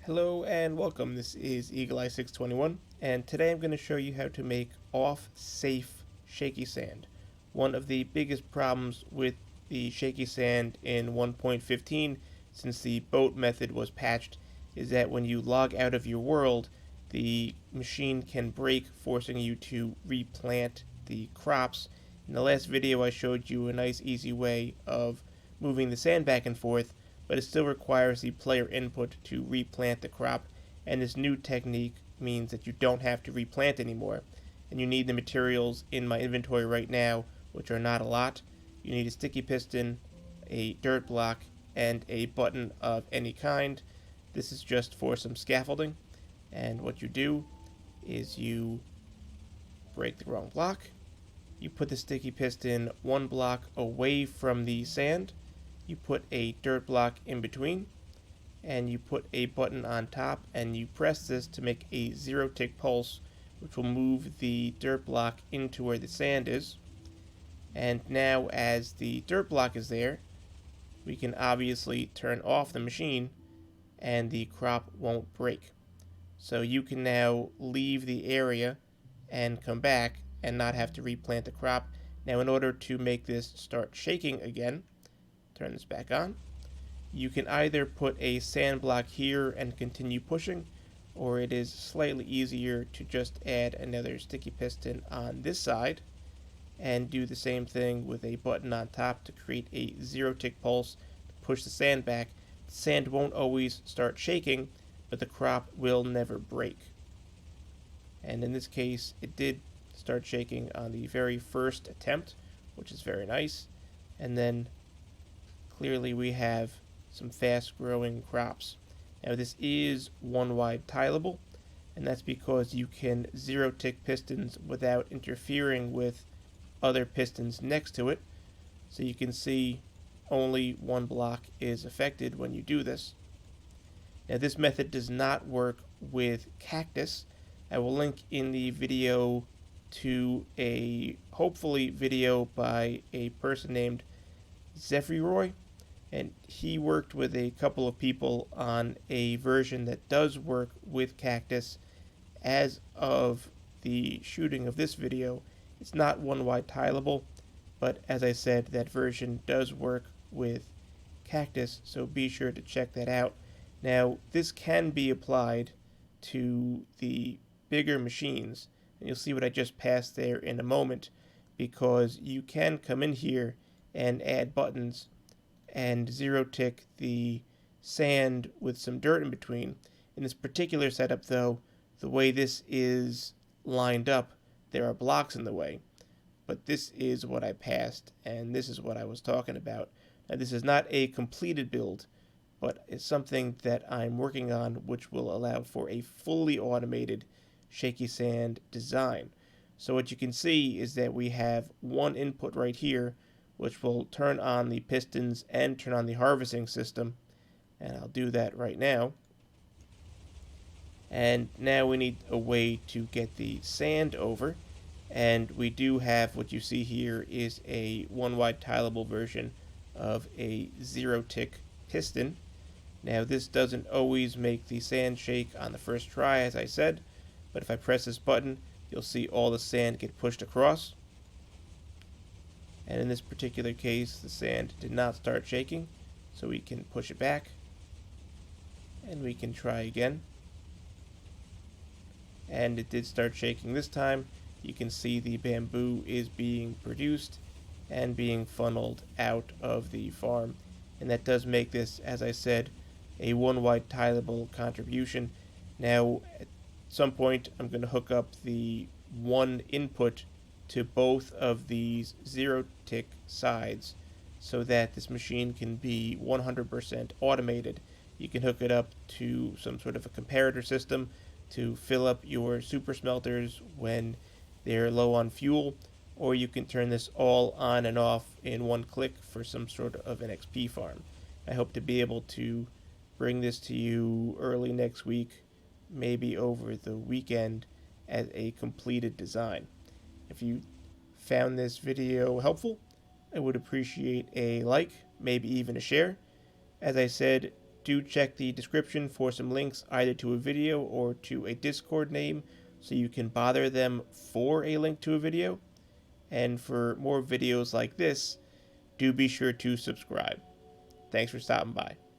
Hello and welcome. This is Eagle Eye 621, and today I'm going to show you how to make off-safe shaky sand. One of the biggest problems with the shaky sand in 1.15, since the boat method was patched, is that when you log out of your world, the machine can break, forcing you to replant the crops. In the last video, I showed you a nice, easy way of moving the sand back and forth, but it still requires the player input to replant the crop, and this new technique means that you don't have to replant anymore. And you need the materials in my inventory right now, which are not a lot. You need a sticky piston, a dirt block, and a button of any kind. This is just for some scaffolding, and what you do is you break the wrong block, you put the sticky piston one block away from the sand, you put a dirt block in between, and you put a button on top, and you press this to make a 0 tick pulse, which will move the dirt block into where the sand is. And now as the dirt block is there, we can obviously turn off the machine and the crop won't break. So you can now leave the area and come back and not have to replant the crop. Now in order to make this start shaking again, turn this back on, you can either put a sand block here and continue pushing, or it is slightly easier to just add another sticky piston on this side and do the same thing with a button on top to create a 0 tick pulse to push the sand back. The sand won't always start shaking, but the crop will never break. And in this case, it did start shaking on the very first attempt, which is very nice. And then clearly we have some fast growing crops. Now this is one wide tileable, and that's because you can 0 tick pistons without interfering with other pistons next to it. So you can see only one block is affected when you do this. Now this method does not work with cactus. I will link in the video to a hopefully video by a person named Zephyroy, and he worked with a couple of people on a version that does work with cactus. As of the shooting of this video, it's not one wide tileable, but as I said, that version does work with cactus, so be sure to check that out. Now this can be applied to the bigger machines, and you'll see what I just passed there in a moment, because you can come in here and add buttons and 0 tick the sand with some dirt in between. In this particular setup though, the way this is lined up, there are blocks in the way. But this is what I passed, and this is what I was talking about. Now this is not a completed build, but it's something that I'm working on, which will allow for a fully automated shaky sand design. So what you can see is that we have one input right here, which will turn on the pistons and turn on the harvesting system, and I'll do that right now. And now we need a way to get the sand over, and we do have what you see here is a one wide tileable version of a 0 tick piston. Now this doesn't always make the sand shake on the first try, as I said, but if I press this button, you'll see all the sand get pushed across. And in this particular case, the sand did not start shaking, so we can push it back, and we can try again. And it did start shaking this time. You can see the bamboo is being produced and being funneled out of the farm, and that does make this, as I said, a one wide tileable contribution. Now at some point I'm going to hook up the one input to both of these 0 tick sides so that this machine can be 100% automated. You can hook it up to some sort of a comparator system to fill up your super smelters when they're low on fuel, or you can turn this all on and off in one click for some sort of an XP farm. I hope to be able to bring this to you early next week, maybe over the weekend, as a completed design. If you found this video helpful, I would appreciate a like, maybe even a share. As I said, do check the description for some links either to a video or to a Discord name so you can bother them for a link to a video. And for more videos like this, do be sure to subscribe. Thanks for stopping by.